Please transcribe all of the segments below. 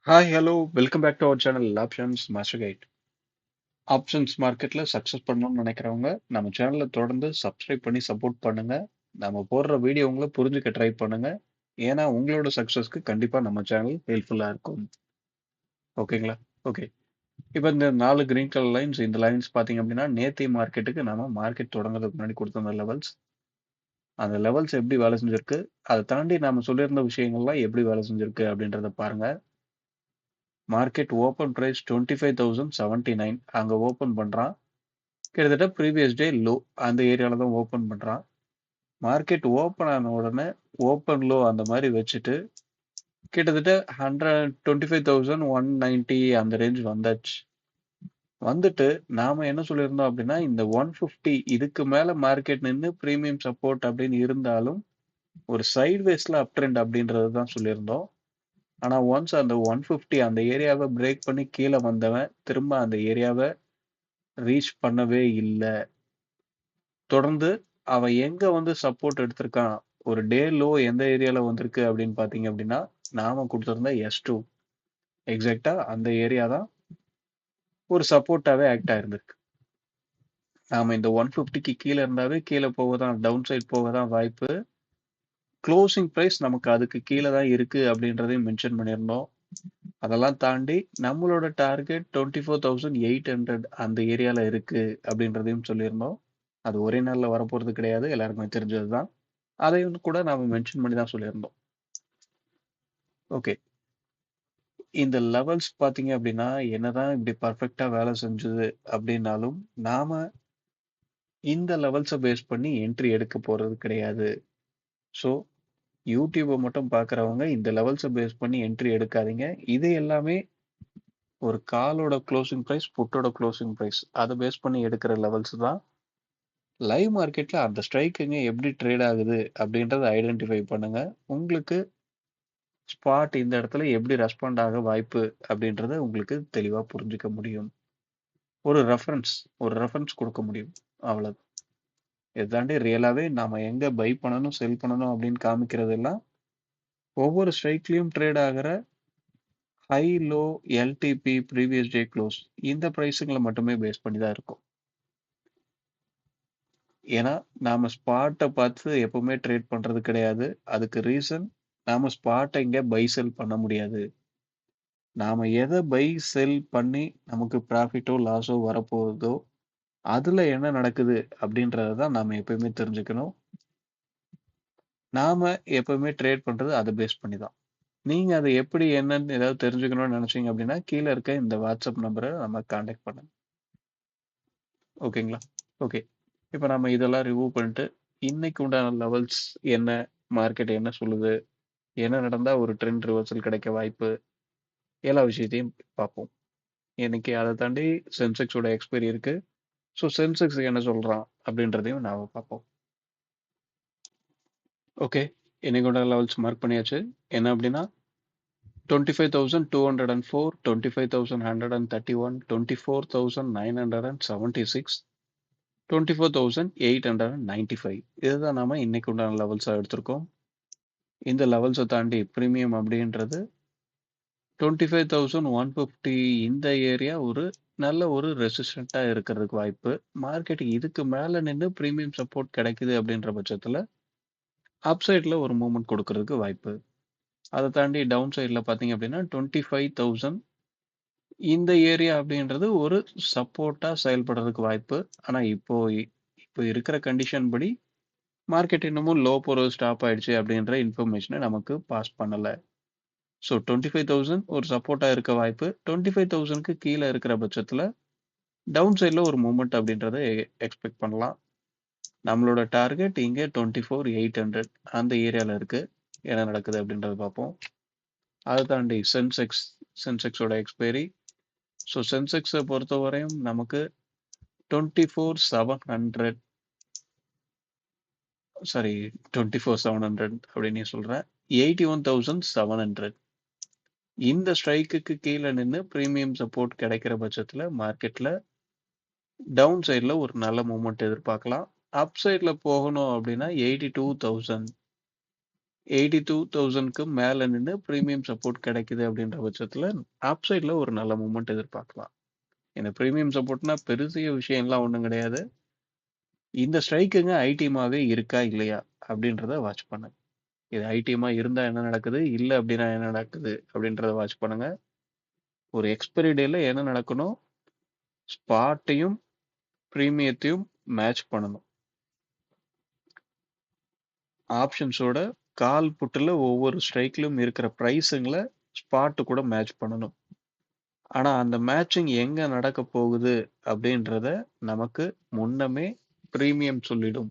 Hi, hello, welcome back to our channel Options Master Guide. Options மார்க்கெட்ல success பண்ணணும்னு நினைக்கிறவங்க நம்ம சேனலை தொடர்ந்து சப்ஸ்கிரைப் பண்ணி சப்போர்ட் பண்ணுங்க. நம்ம போடுற வீடியோ உங்களை புரிஞ்சுக்க ட்ரை பண்ணுங்க. ஏன்னா உங்களோட சக்ஸஸ்க்கு கண்டிப்பா நம்ம சேனல் ஹெல்ப்ஃபுல்லா இருக்கும். ஓகேங்களா? ஓகே. இப்போ இந்த 4 கிரீன் கலர் லைன்ஸ் இந்த லைன்ஸ் பார்த்தீங்க அப்படின்னா நேத்தி மார்க்கெட்டுக்கு நம்ம மார்க்கெட் தொடங்குறதுக்கு முன்னாடி கொடுத்திருந்த லெவல்ஸ். அந்த லெவல்ஸ் எப்படி வேலை செஞ்சிருக்கு, அதை தாண்டி நாம சொல்லியிருந்த விஷயங்கள்லாம் எப்படி வேலை செஞ்சிருக்கு அப்படின்றத பாருங்க. மார்க்கெட் ஓப்பன் பிரைஸ் 25,079 அங்க ஓப்பன் பண்றான். கிட்டத்தட்ட ப்ரீவியஸ் டே லோ அந்த ஏரியால தான் ஓப்பன் பண்றான். மார்க்கெட் ஓப்பன் ஆன உடனே ஓப்பன் லோ அந்த மாதிரி வச்சுட்டு கிட்டத்தட்ட 125,190 அந்த ரேஞ்ச் வந்தாச்சு. வந்துட்டு நாம என்ன சொல்லியிருந்தோம் அப்படின்னா இந்த 150 இதுக்கு மேல மார்க்கெட் நின்று பிரீமியம் சப்போர்ட் அப்படின்னு இருந்தாலும் ஒரு சைட்வேஸ்ல அப் ட்ரெண்ட் அப்படின்றது தான் சொல்லியிருந்தோம். ஆனா ஒன்ஸ் அந்த 150 அந்த ஏரியாவை பிரேக் பண்ணி கீழே வந்தவன் திரும்ப அந்த ஏரியாவை ரீச் பண்ணவே இல்லை. தொடர்ந்து அவன் எங்க வந்து சப்போர்ட் எடுத்திருக்கான், ஒரு டே லோ எந்த ஏரியால வந்திருக்கு அப்படின்னு பாத்தீங்க அப்படின்னா நாம கொடுத்திருந்த S2 எக்ஸாக்டா அந்த ஏரியா தான் ஒரு சப்போர்ட்டாவே ஆக்ட் ஆயிருந்திருக்கு. நாம இந்த 150க்கு கீழே இருந்தாவே கீழே போகதான் டவுன் சைட் போகதான் வாய்ப்பு. க்ளோசிங் பிரைஸ் நமக்கு அதுக்கு கீழே தான் இருக்கு அப்படின்றதையும் மென்ஷன் பண்ணியிருந்தோம். அதெல்லாம் தாண்டி நம்மளோட டார்கெட் 24,800 அந்த ஏரியால இருக்கு அப்படின்றதையும் சொல்லியிருந்தோம். அது ஒரே நாள்ல வரப்போறது கிடையாது, எல்லாருக்குமே தெரிஞ்சதுதான். அதையும் கூட நாம மென்ஷன் பண்ணி தான் சொல்லியிருந்தோம். ஓகே. இந்த லெவல்ஸ் பார்த்தீங்க அப்படின்னா என்னதான் இப்படி பர்ஃபெக்டா வேலை செஞ்சது அப்படின்னாலும் நாம இந்த லெவல்ஸை பேஸ் பண்ணி என்ட்ரி எடுக்க போறது கிடையாது. ஸோ யூடியூப்பை மட்டும் பார்க்குறவங்க இந்த லெவல்ஸை பேஸ் பண்ணி என்ட்ரி எடுக்காதீங்க. இது எல்லாமே ஒரு காலோட க்ளோசிங் ப்ரைஸ், புட்டோட க்ளோசிங் ப்ரைஸ் அதை பேஸ் பண்ணி எடுக்கிற லெவல்ஸ் தான். லைவ் மார்க்கெட்ல அந்த ஸ்ட்ரைக்குங்க எப்படி ட்ரேட் ஆகுது அப்படின்றத ஐடென்டிஃபை பண்ணுங்க. உங்களுக்கு ஸ்பாட் இந்த இடத்துல எப்படி ரெஸ்பாண்ட் ஆக வாய்ப்பு அப்படின்றத உங்களுக்கு தெளிவா புரிஞ்சுக்க முடியும். ஒரு ரெஃபரன்ஸ் கொடுக்க முடியும். அவ்வளவு. இதை தாண்டி ரியலாவே நாம எங்க பை பண்ணணும் செல் பண்ணணும் அப்படின்னு காமிக்கிறது எல்லாம் ஒவ்வொரு ஸ்ட்ரைக்லயும் ட்ரேட் ஆகிற high low LDP previous day close இந்த ப்ரைஸுங்களை மட்டுமே பேஸ் பண்ணி தான் இருக்கும். ஏன்னா நாம ஸ்பாட்டை பார்த்து எப்பவுமே ட்ரேட் பண்றது கிடையாது. அதுக்கு ரீசன் நாம ஸ்பாட்டை இங்க பை செல் பண்ண முடியாது. நாம எதை பை செல் பண்ணி நமக்கு ப்ராஃபிட்டோ லாஸோ வரப்போகுதோ அதுல என்ன நடக்குது அப்படின்றத தான் நாம எப்பயுமே தெரிஞ்சுக்கணும். நாம எப்பவுமே ட்ரேட் பண்றது அதை பேஸ் பண்ணி தான். நீங்க அதை எப்படி என்னன்னு ஏதாவது தெரிஞ்சுக்கணும்னு நினைச்சீங்க அப்படின்னா கீழே இருக்க இந்த வாட்ஸ்அப் நம்பரை நம்ம காண்டாக்ட் பண்ணுங்க. ஓகேங்களா? ஓகே. இப்போ நம்ம இதெல்லாம் ரிமூவ் பண்ணிட்டு இன்னைக்கு உண்டான லெவல்ஸ் என்ன, மார்க்கெட் என்ன சொல்லுது, என்ன நடந்தா ஒரு ட்ரெண்ட் ரிவர்சல் கிடைக்க வாய்ப்பு, எல்லா விஷயத்தையும் பார்ப்போம். இன்னைக்கு அதை தாண்டி சென்செக்ஸோட எக்ஸ்பைரி இருக்கு. ஸோ சென்செக்ஸ் என்ன சொல்றான் அப்படின்றதையும் நாம பார்ப்போம். ஓகே. இன்னைக்கு லெவல்ஸ் மார்க் பண்ணியாச்சு. என்ன அப்படின்னா 25,204, 25,131, 24,976, 24,895 இதுதான் நாம இன்னைக்கு உண்டான லெவல்ஸா எடுத்திருக்கோம். இந்த லெவல்ஸை தாண்டி ப்ரீமியம் அப்படின்றது 25,150 இந்த ஏரியா ஒரு நல்ல ஒரு ரெசிஸ்டண்டா இருக்கிறதுக்கு வாய்ப்பு. மார்க்கெட் இதுக்கு மேல நின்று ப்ரீமியம் சப்போர்ட் கிடைக்குது அப்படின்ற பட்சத்துல அப்சைட்ல ஒரு மூவ்மெண்ட் கொடுக்கறதுக்கு வாய்ப்பு. அதை தாண்டி டவுன் சைட்ல பாத்தீங்க அப்படின்னா 25,000 இந்த ஏரியா அப்படின்றது ஒரு சப்போர்ட்டா செயல்படுறதுக்கு வாய்ப்பு. ஆனா இப்போ இருக்கிற கண்டிஷன் படி மார்க்கெட் இன்னமும் லோ போறது ஸ்டாப் ஆயிடுச்சு அப்படின்ற இன்ஃபர்மேஷனை நமக்கு பாஸ் பண்ணல. ஸோ 25,000 ஒரு சப்போர்ட்டா இருக்க வாய்ப்பு. 25,000க்கு கீழே இருக்கிற பட்சத்துல டவுன் சைட்ல ஒரு மூவ்மெண்ட் அப்படின்றத எக்ஸ்பெக்ட் பண்ணலாம். நம்மளோட டார்கெட் இங்கே 24,800 அந்த ஏரியால இருக்கு. என்ன நடக்குது அப்படின்றத பார்ப்போம். அதை தாண்டி சென்செக்ஸோட எக்ஸ்பைரி. ஸோ சென்செக்ஸை பொறுத்தவரையும் நமக்கு 24,700 சாரி 24,700 அப்படின்னு சொல்றேன். 81,700 இந்த ஸ்ட்ரைக்குக்கு கீழே நின்று பிரீமியம் சப்போர்ட் கிடைக்கிற பட்சத்துல மார்க்கெட்ல டவுன் சைட்ல ஒரு நல்ல மூவ்மெண்ட் எதிர்பார்க்கலாம். அப் சைட்ல போகணும் அப்படின்னா 82,000 82,000க்கு மேல நின்னு பிரீமியம் சப்போர்ட் கிடைக்குது அப்படின்ற பட்சத்துல அப் சைட்ல ஒரு நல்ல மூவ்மெண்ட் எதிர்பார்க்கலாம். இந்த பிரீமியம் சப்போர்ட்னா பெரிய விஷயம்லாம் ஒண்ணும் கிடையாது. இந்த ஸ்ட்ரைக்குங்க ஐடிமாவே இருக்கா இல்லையா அப்படின்றத வாட்ச் பண்ணுங்க. இது ஐடிமா இருந்தா என்ன நடக்குது, இல்ல அப்படின்னா என்ன நடக்குது அப்படின்றத வாட்ச் பண்ணுங்க. ஒரு எக்ஸ்பைரி டேல என்ன நடக்கணும், ஸ்பாட்டையும் பிரீமியத்தையும் மேட்ச் பண்ணணும். ஆப்ஷன்ஸோட கால் புட்டுல ஒவ்வொரு ஸ்ட்ரைக்லயும் இருக்கிற பிரைஸுங்களை ஸ்பாட்டு கூட மேட்ச் பண்ணணும். ஆனா அந்த மேட்சிங் எங்க நடக்க போகுது அப்படின்றத நமக்கு முன்னமே பிரீமியம் சொல்லிடும்.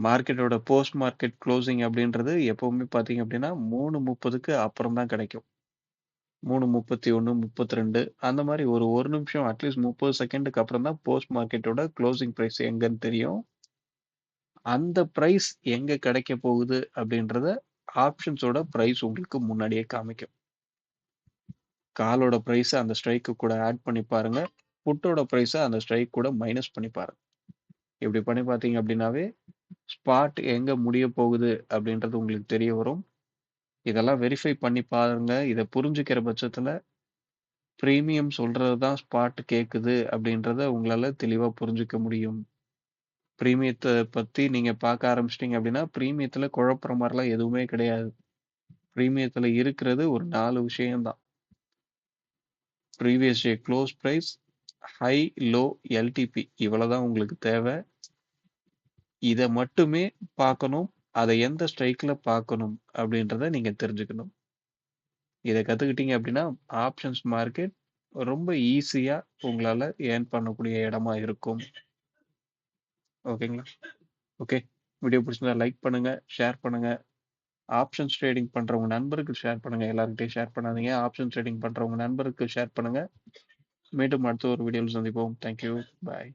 மார்க்கெட்டோட போஸ்ட் மார்க்கெட் க்ளோசிங் அப்படின்றது எப்பவுமே பார்த்தீங்க அப்படின்னா 3:30க்கு அப்புறம் தான் கிடைக்கும். 3:31, 32 அந்த மாதிரி ஒரு நிமிஷம் அட்லீஸ்ட் 30 செகண்டுக்கு அப்புறம் தான் போஸ்ட் மார்க்கெட்டோட க்ளோசிங் பிரைஸ் எங்கன்னு தெரியும். அந்த பிரைஸ் எங்க கிடைக்க போகுது அப்படின்றத ஆப்ஷன்ஸோட பிரைஸ் உங்களுக்கு முன்னாடியே காமிக்கும். காலோட பிரைஸ் அந்த ஸ்ட்ரைக்கு கூட ஆட் பண்ணி பாருங்க. புட்டோட பிரைஸை அந்த ஸ்ட்ரைக் கூட மைனஸ் பண்ணி பாருங்க. இப்படி பண்ணி பார்த்தீங்க அப்படின்னாவே ஸ்பாட் எங்க முடிய போகுது அப்படின்றது உங்களுக்கு தெரிய வரும். இதெல்லாம் வெரிஃபை பண்ணி பாருங்க. இதை புரிஞ்சுக்கிற பட்சத்துல பிரீமியம் சொல்றது தான் ஸ்பாட் கேக்குது அப்படின்றத உங்களால தெளிவா புரிஞ்சுக்க முடியும். பிரீமியத்தை பத்தி நீங்க பார்க்க ஆரம்பிச்சிட்டீங்க அப்படின்னா பிரீமியத்துல குழப்புற மாதிரிலாம் எதுவுமே கிடையாது. பிரீமியத்துல இருக்கிறது ஒரு 4 விஷயம்தான். Previous day close price, high low LTP, இவ்வளவுதான் உங்களுக்கு தேவை. இதை மட்டுமே பார்க்கணும். அதை எந்த ஸ்ட்ரைக்ல பார்க்கணும் அப்படின்றத நீங்க தெரிஞ்சுக்கணும். இதை கத்துக்கிட்டீங்க அப்படின்னா ஆப்ஷன்ஸ் மார்க்கெட் ரொம்ப ஈஸியா உங்களால ஏர்ன் பண்ணக்கூடிய இடமா இருக்கும். ஓகேங்களா? ஓகே, வீடியோ பிடிச்சிருந்தா லைக் பண்ணுங்க, ஷேர் பண்ணுங்க. ஆப்ஷன்ஸ் ட்ரேடிங் பண்றவங்க நண்பருக்கு ஷேர் பண்ணுங்க. எல்லாருக்கிட்டையும் ஷேர் பண்ணாதீங்க. ஆப்ஷன் ட்ரேடிங் பண்றவங்க நண்பருக்கு ஷேர் பண்ணுங்க. மீண்டும் அடுத்த ஒரு வீடியோவில் சந்திப்போம். தேங்க்யூ. பாய்.